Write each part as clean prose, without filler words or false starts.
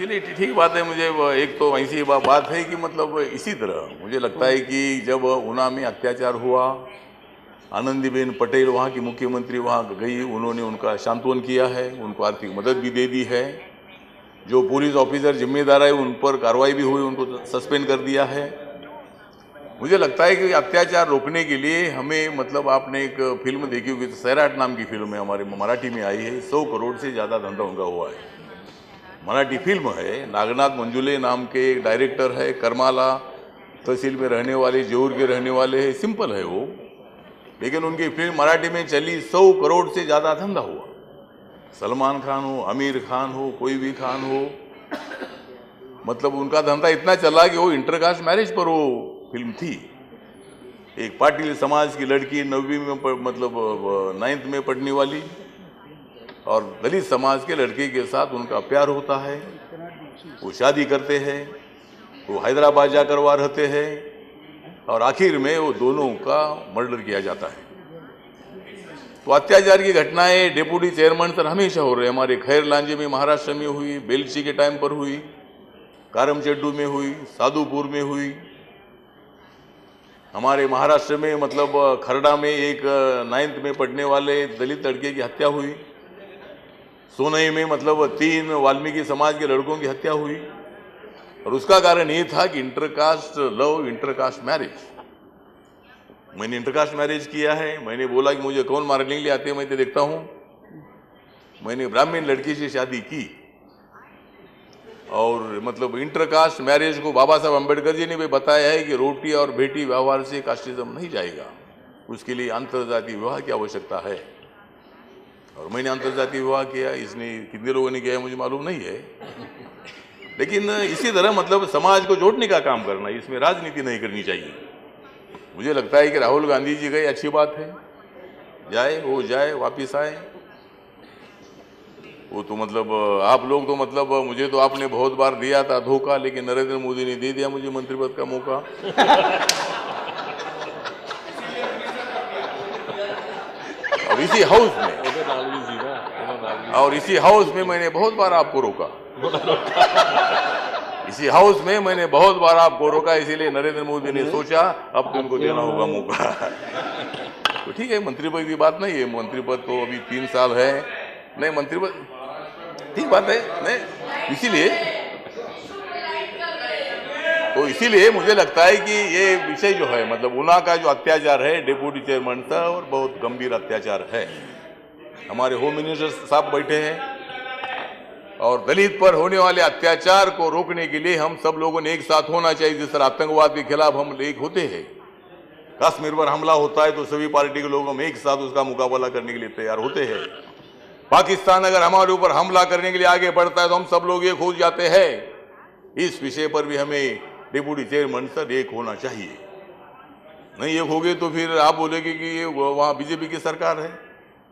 चलिए ठीक बात है। मुझे एक तो ऐसी बात है कि मतलब इसी तरह मुझे लगता है कि जब ऊना में अत्याचार हुआ, आनंदीबेन पटेल वहाँ की मुख्यमंत्री वहाँ गई, उन्होंने उनका सांत्वन किया है, उनको आर्थिक मदद भी दे दी है। जो पुलिस ऑफिसर जिम्मेदार है उन पर कार्रवाई भी हुई, उनको सस्पेंड कर दिया है। मुझे लगता है कि अत्याचार रोकने के लिए हमें मतलब आपने एक फिल्म देखी होगी, सैराट नाम की फिल्म है, हमारे मराठी में आई है। 100 करोड़ से ज़्यादा धंधा उनका हुआ है। मराठी फिल्म है। नागनाथ मंजुले नाम के एक डायरेक्टर है, करमाला तहसील में रहने वाले, जोर के रहने वाले हैं। सिंपल है वो, लेकिन उनकी फिल्म मराठी में चली, 100 करोड़ से ज़्यादा धंधा हुआ। सलमान खान हो, आमिर खान हो, कोई भी खान हो, मतलब उनका धंधा इतना चला कि वो इंटरकास्ट मैरिज पर वो फिल्म थी। एक पाटिल समाज की लड़की 9वीं में मतलब 9th में पढ़ने वाली और दलित समाज के लड़के के साथ उनका प्यार होता है, वो शादी करते हैं, वो हैदराबाद जाकर वहाँ रहते हैं और आखिर में वो दोनों का मर्डर किया जाता है। तो अत्याचार की घटनाएं डेप्यूटी चेयरमैन सर हमेशा हो रहे हैं। हमारे खैर लांजे में महाराष्ट्र में हुई, बेलची के टाइम पर हुई, कारमचेड्डू में हुई, साधुपुर में हुई, हमारे महाराष्ट्र में मतलब खरड़ा में एक 9th में पढ़ने वाले दलित लड़के की हत्या हुई, सोनई में मतलब 3 वाल्मीकि समाज के लड़कों की हत्या हुई। और उसका कारण ये था कि इंटरकास्ट लव, इंटरकास्ट मैरिज। मैंने इंटरकास्ट मैरिज किया है। मैंने बोला कि मुझे कौन मारने के लिए आते हैं, मैं तो देखता हूँ। मैंने ब्राह्मण लड़की से शादी की और मतलब इंटरकास्ट मैरिज को बाबा साहब अम्बेडकर जी ने भी बताया है कि रोटी और बेटी व्यवहार से कास्टिज्म नहीं जाएगा, उसके लिए अंतरजातीय विवाह की आवश्यकता है। और मैंने अंतरजातीय विवाह किया। इसने कितने लोगों ने किया मुझे मालूम नहीं है, लेकिन इसी तरह मतलब समाज को जोड़ने का काम करना, इसमें राजनीति नहीं करनी चाहिए। मुझे लगता है कि राहुल गांधी जी गए, अच्छी बात है, जाए, वो जाए, वापिस आए। वो तो मतलब आप लोग तो मतलब मुझे तो आपने बहुत बार दिया था धोखा, लेकिन नरेंद्र मोदी ने दे दिया मुझे मंत्री पद का मौका। और इसी हाउस में मैंने बहुत बार आपको रोका। इसी हाउस में मैंने बहुत बार आपको रोका, इसीलिए नरेंद्र मोदी ने सोचा अब तो उनको देना होगा मौका। तो ठीक है, मंत्री पद की बात नहीं है, मंत्री पद तो अभी 3 साल है, नहीं मंत्री पद ठीक बात है, नहीं इसीलिए मुझे लगता है कि ये विषय जो है मतलब ऊना का जो अत्याचार है डेप्यूटी चेयरमैन था, और बहुत गंभीर अत्याचार है। हमारे होम मिनिस्टर साहब बैठे हैं और दलित पर होने वाले अत्याचार को रोकने के लिए हम सब लोगों ने एक साथ होना चाहिए। जिस तरह आतंकवाद के खिलाफ हम एक होते हैं, कश्मीर पर हमला होता है तो सभी पार्टी के लोग हम एक साथ उसका मुकाबला करने के लिए तैयार होते हैं। पाकिस्तान अगर हमारे ऊपर हमला करने के लिए आगे बढ़ता है तो हम सब लोग एक हो जाते हैं। इस विषय पर भी हमें डिप्टी चेयरमैन सर एक होना चाहिए। नहीं एक हो गए तो फिर आप बोलेंगे कि ये वहाँ बीजेपी की सरकार है,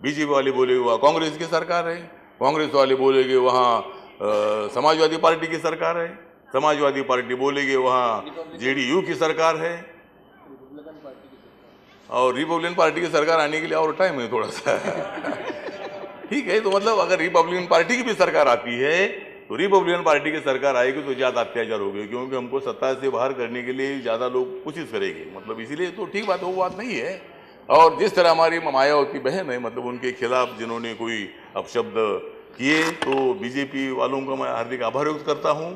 बीजेपी वाले बोलेंगे वहाँ कांग्रेस की सरकार है, कांग्रेस वाले बोलेंगे वहाँ समाजवादी पार्टी की सरकार है, समाजवादी पार्टी बोलेंगे वहाँ जेडीयू की सरकार है, और रिपब्लिकन पार्टी की सरकार आने के लिए और टाइम है थोड़ा सा। ठीक है, तो मतलब अगर रिपब्लिकन पार्टी की भी सरकार आती है तो रिपब्लिकन पार्टी की सरकार आएगी तो ज़्यादा अत्याचार होगी, क्योंकि हमको सत्ता से बाहर करने के लिए ज़्यादा लोग कोशिश करेंगे। मतलब इसीलिए तो ठीक बात है, वो बात नहीं है। और जिस तरह हमारी मायावती बहन है, मतलब उनके खिलाफ जिन्होंने कोई अपशब्द किए, तो बीजेपी वालों का मैं हार्दिक आभार व्यक्त करता हूँ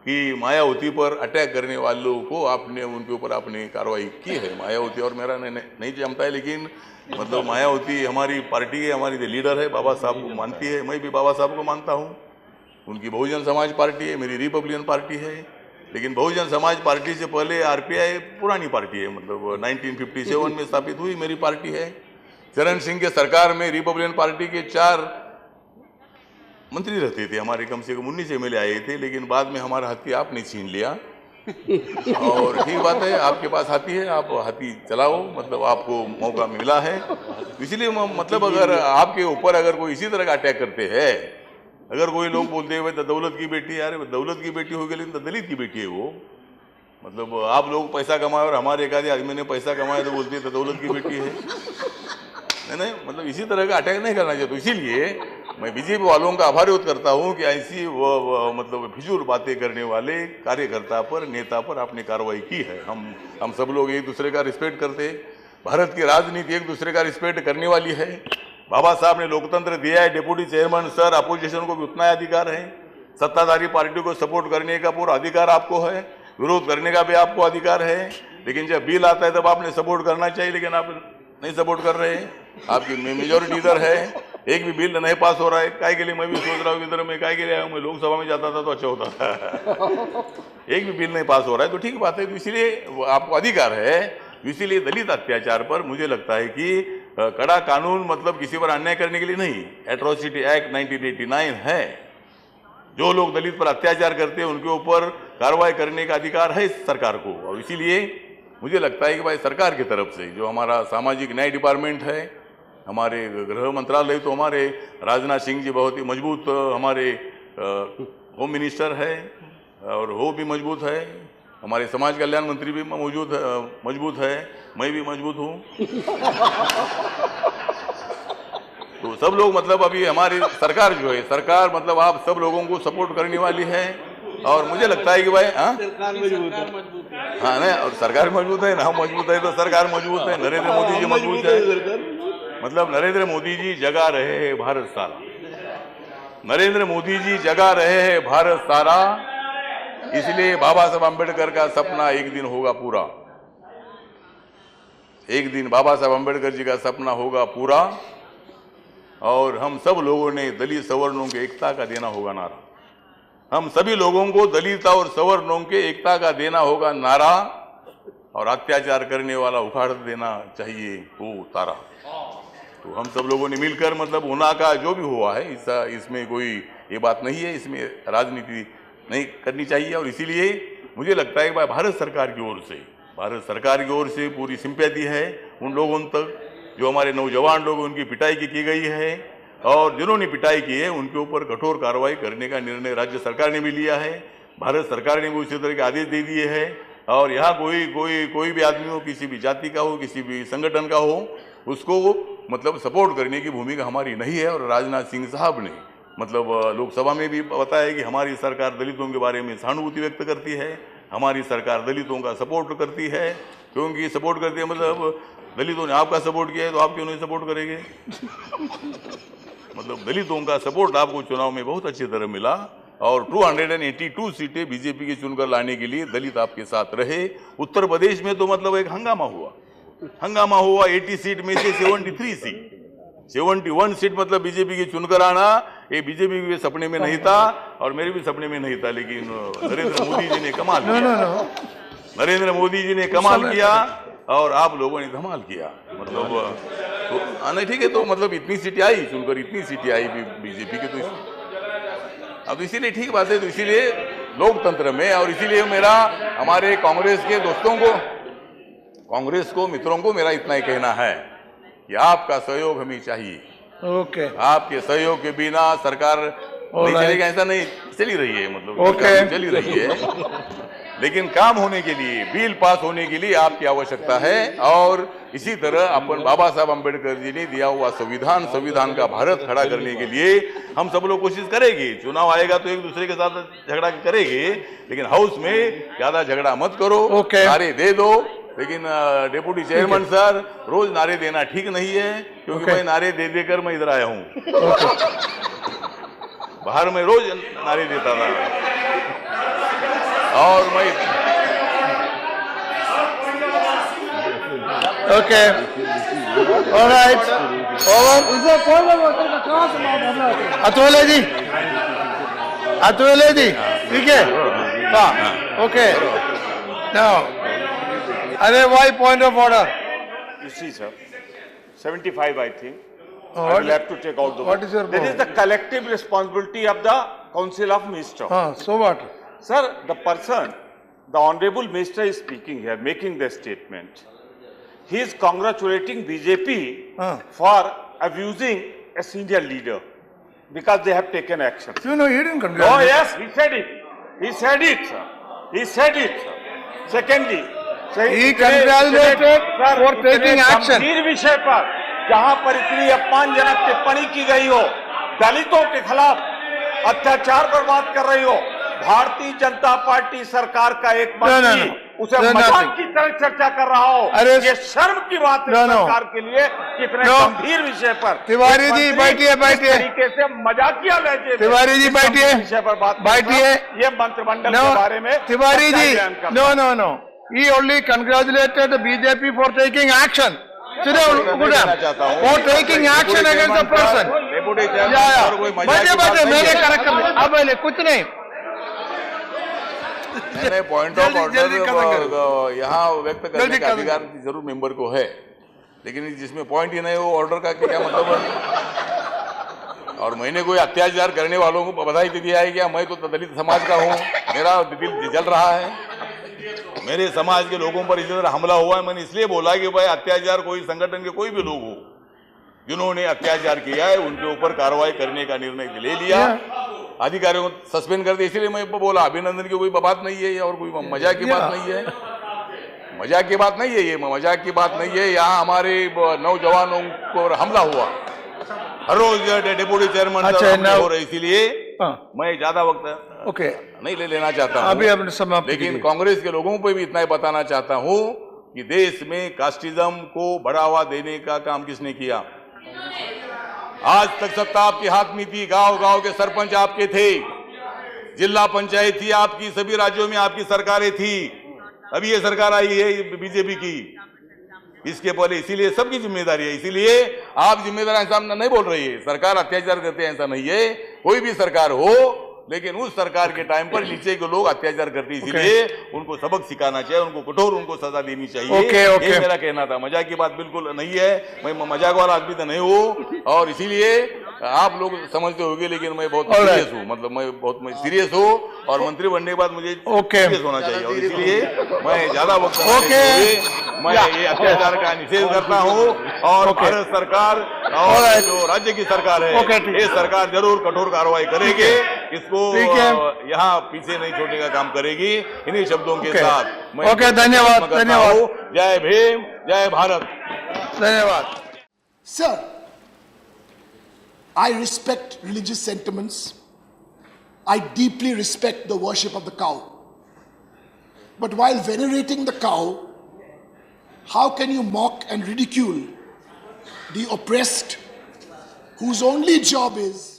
कि मायावती पर अटैक करने वालों को आपने उनके ऊपर आपने कार्रवाई की है। मायावती और मेरा नहीं जमता है, लेकिन मतलब मायावती हमारी पार्टी है, हमारी लीडर है, बाबा साहब को मानती है, मैं भी बाबा साहब को मानता हूँ। उनकी बहुजन समाज पार्टी है, मेरी रिपब्लिकन पार्टी है, लेकिन बहुजन समाज पार्टी से पहले आरपीआई पुरानी पार्टी है, मतलब 1957 में स्थापित हुई मेरी पार्टी है। चरण सिंह के सरकार में रिपब्लिकन पार्टी के 4 मंत्री रहते थे, हमारे कम से कम 19 एमएलए आए थे, लेकिन बाद में हमारा हाथी आपने छीन लिया। और ठीक बात है, आपके पास हाथी है, आप हाथी चलाओ, मतलब आपको मौका मिला है। इसलिए मतलब अगर आपके ऊपर अगर कोई इसी तरह का अटैक करते हैं, अगर कोई लोग बोलते हैं दौलत की बेटी है, अरे दौलत की बेटी हो गई लेकिन दलित की बेटी है वो। मतलब आप लोग पैसा कमाए और हमारे एक आधे आदमी ने पैसा कमाया तो बोलते हैं दौलत की बेटी है। नहीं, मतलब इसी तरह का अटैक नहीं करना चाहिए। तो इसीलिए मैं बीजेपी वालों का आभार व्यक्त करता हूं कि ऐसी मतलब फिजूल बातें करने वाले कार्यकर्ता पर, नेता पर आपने कार्रवाई की है। हम सब लोग एक दूसरे का रिस्पेक्ट करते हैं। भारत की राजनीति एक दूसरे का रिस्पेक्ट करने वाली है। बाबा साहब ने लोकतंत्र दिया है। डिप्टी चेयरमैन सर, अपोजिशन को भी उतना ही अधिकार है। सत्ताधारी पार्टी को सपोर्ट करने का पूरा अधिकार आपको है, विरोध करने का भी आपको अधिकार है। लेकिन जब बिल आता है तब आपने सपोर्ट करना चाहिए, लेकिन आप नहीं सपोर्ट कर रहे हैं। आपकी मेजोरिटी इधर है, एक भी बिल नहीं पास हो रहा है। काय के लिए मैं भी सोच रहा हूँ इधर मैं काय के लिए आया हूँ, मैं लोकसभा में जाता था तो अच्छा होता था। एक भी बिल नहीं पास हो रहा है तो ठीक बात है। तो इसीलिए आपको अधिकार है। इसीलिए दलित अत्याचार पर मुझे लगता है कि कड़ा कानून मतलब किसी पर अन्याय करने के लिए नहीं, एट्रोसिटी एक्ट 1989 है। जो लोग दलित पर अत्याचार करते हैं उनके ऊपर कार्रवाई करने का अधिकार है सरकार को। और इसीलिए मुझे लगता है कि भाई सरकार की तरफ से जो हमारा सामाजिक न्याय डिपार्टमेंट है, हमारे गृह मंत्रालय, तो हमारे राजनाथ सिंह जी बहुत ही मजबूत हमारे होम मिनिस्टर है और वो भी मजबूत है। हमारे समाज कल्याण मंत्री भी मजबूत है, मैं भी मजबूत हूँ। तो सब लोग मतलब अभी हमारी सरकार जो है, सरकार मतलब आप सब लोगों को सपोर्ट करने वाली है। और मुझे लगता है कि भाई हाँ नहीं, और सरकार मजबूत है ना, हम मजबूत है तो सरकार मजबूत है। नरेंद्र मोदी जी मजबूत है। मतलब नरेंद्र मोदी जी जगा रहे हैं भारत सारा। नरेंद्र मोदी जी जगा रहे हैं भारत सारा। इसलिए बाबा साहब अम्बेडकर का सपना एक दिन होगा पूरा। एक दिन बाबा साहब अम्बेडकर जी का सपना होगा पूरा। और हम सब लोगों ने दलित सवर्णों की एकता का देना होगा नारा। हम सभी लोगों को दलित और सवर्णों के एकता का देना होगा नारा। और अत्याचार करने वाला उखाड़ देना चाहिए वो तारा। तो हम सब लोगों ने मिलकर मतलब ऊना का जो भी हुआ है इसमें कोई ये बात नहीं है, इसमें राजनीति नहीं करनी चाहिए। और इसीलिए मुझे लगता है कि भारत सरकार की ओर से पूरी सिंपैथी है उन लोगों तक जो हमारे नौजवान लोग उनकी पिटाई की गई है। और जिन्होंने पिटाई की है उनके ऊपर कठोर कार्रवाई करने का निर्णय राज्य सरकार ने भी लिया है। भारत सरकार ने भी उसी तरह के आदेश दे दिए हैं। और यहाँ कोई भी आदमी हो, किसी भी जाति का हो, किसी भी संगठन का हो, उसको मतलब सपोर्ट करने की भूमिका हमारी नहीं है। और राजनाथ सिंह साहब ने मतलब लोकसभा में भी बताया कि हमारी सरकार दलितों के बारे में सहानुभूति व्यक्त करती है। हमारी सरकार दलितों का सपोर्ट करती है। क्योंकि सपोर्ट करती है मतलब दलितों ने आपका सपोर्ट किया है तो आप क्यों नहीं सपोर्ट करेंगे? मतलब दलितों का सपोर्ट आपको चुनाव में बहुत अच्छी तरह मिला। और 282 सीटें बीजेपी की चुनकर लाने के लिए दलित आपके साथ रहे। उत्तर प्रदेश में तो मतलब एक हंगामा हुआ। 80 सीट में से 73 सीट, 71 सीट मतलब बीजेपी की चुनकर आना, ये बीजेपी के सपने में नहीं था और मेरे भी सपने में नहीं था। लेकिन नरेंद्र मोदी जी ने कमाल किया। नरेंद्र मोदी जी ने कमाल किया और आप लोगों ने धमाल किया। मतलब तो नहीं ठीक है, तो मतलब इतनी सीटें आई चुनकर, इतनी सीटें आई बीजेपी की। तो अब इसीलिए ठीक बात है। तो इसीलिए लोकतंत्र में और इसीलिए मेरा हमारे कांग्रेस के दोस्तों को, कांग्रेस को मित्रों को मेरा इतना ही कहना है कि आपका सहयोग हमें चाहिए। ओके। आपके सहयोग के बिना सरकार नहीं चलेगी, ऐसा नहीं चली रही है। मतलब चली रही है लेकिन काम होने के लिए, बिल पास होने के लिए आपकी आवश्यकता है। और इसी तरह अपन बाबा साहब अम्बेडकर जी ने दिया हुआ संविधान का भारत खड़ा करने के लिए हम सब लोग कोशिश करेंगे। चुनाव आएगा तो एक दूसरे के साथ झगड़ा करेंगे, लेकिन हाउस में ज्यादा झगड़ा मत करो। नारे दे दो, लेकिन डिप्टी चेयरमैन सर रोज नारे देना ठीक नहीं है। क्योंकि मैं नारे दे देकर मैं इधर आया हूँ। बाहर में रोज नारे देता था और मैं ओके ऑलराइट अतुले जी ठीक है हाँ ओके नाउ अरे why point of order? You see, sir, 75, I think. Oh, I will have to take out the. What is your That point? is the collective responsibility of the Council of Ministers. So what? Sir, the person, the Honorable Minister is speaking here, making the statement. He is congratulating BJP for abusing a senior leader because they have taken action. No, he didn't Oh, congratulate. yes, he said it. He said it, sir. He said it, sir. Secondly, He congratulated for taking action. गंभीर विषय पर जहां पर इतनी अपमानजनक टिप्पणी की गई हो, दलितों के खिलाफ अत्याचार पर बात कर रही हो। भारतीय जनता पार्टी सरकार का एक मंत्री उसे मजाक की तरह चर्चा कर रहा हो, ये शर्म की बात है सरकार के लिए। कितने गंभीर विषय पर तिवारी जी बैठिए, बैठिए, तरीके से मजाकिया लहजे तिवारी जी बैठिए, विषय पर बात बैठिए। ये मंत्रिमंडल के बारे में Tiwari ji, no. He only congratulated the BJP for taking action. For taking action against the person. बैठे मैंने करेक्ट कर दिया। अब मैंने कुछ नहीं। मैंने पॉइंट ऑफ ऑर्डर यहाँ व्यक्त करने का अधिकार जरूर मेंबर को है, लेकिन जिसमें पॉइंट ही नहीं, वो ऑर्डर का क्या मतलब है? और मैंने कोई अत्याचार करने वालों को बधाई दे दिया है क्या? मैं तो दलित समाज का हूँ, मेरा दिल जल रहा है, मेरे समाज के लोगों पर इसी तरह हमला हुआ है। मैंने इसलिए बोला कि भाई अत्याचार कोई संगठन के कोई भी लोग हो जिन्होंने अत्याचार किया है उनके ऊपर कार्रवाई करने का निर्णय ले लिया, अधिकारियों को सस्पेंड कर दिया। इसलिए मैं बोला अभिनंदन की कोई बात नहीं है और कोई मजाक की बात नहीं है, मजाक की बात नहीं है, ये मजाक की बात नहीं है। यहाँ हमारे नौजवानों पर हमला हुआ, हर रोज डिप्टी चेयरमैन हो रहे, इसीलिए मैं ज्यादा वक्त नहीं ले लेना चाहता हूँ। अभी अपने समाप्त, लेकिन कांग्रेस के लोगों को भी इतना ही बताना चाहता हूँ कि देश में कास्टिज्म को बढ़ावा देने का काम किसने किया? आज तक सत्ता आपके हाथ में थी, गांव गांव के सरपंच आपके थे, जिला पंचायत थी आपकी, सभी राज्यों में आपकी सरकारें थी। अभी ये सरकार आई है बीजेपी की, इसके पहले, इसीलिए सबकी जिम्मेदारी है। इसीलिए आप जिम्मेदार ऐसा नहीं बोल रही है, सरकार अत्याचार करते हैं ऐसा नहीं है, कोई भी सरकार हो, लेकिन उस सरकार के टाइम पर नीचे के लोग अत्याचार करते हैं, इसीलिए उनको सबक सिखाना चाहिए, उनको कठोर उनको सजा देनी चाहिए। ये मेरा कहना था, मजाक की बात बिल्कुल नहीं है, मैं मजाक वाला आदमी तो नहीं हूँ, और इसीलिए आप लोग समझते होंगे, लेकिन मैं बहुत सीरियस हूँ, मतलब मैं बहुत सीरियस हूँ, और मंत्री बनने के बाद मुझे सीरियस होना चाहिए, और इसलिए मैं ज्यादा वक्त मैं ये अत्याचार का निषेध करता हूँ। और भारत सरकार और जो राज्य की सरकार है, ये सरकार जरूर कठोर कार्रवाई करेगी, इसको यहाँ पीछे नहीं छोड़ने का काम करेगी। इन्हीं शब्दों के साथ मैं धन्यवाद, धन्यवाद। जय भीम, जय भारत। धन्यवाद। Sir, I respect religious sentiments. I deeply respect the worship of the cow. But while venerating the cow, how can you mock and ridicule the oppressed whose only job is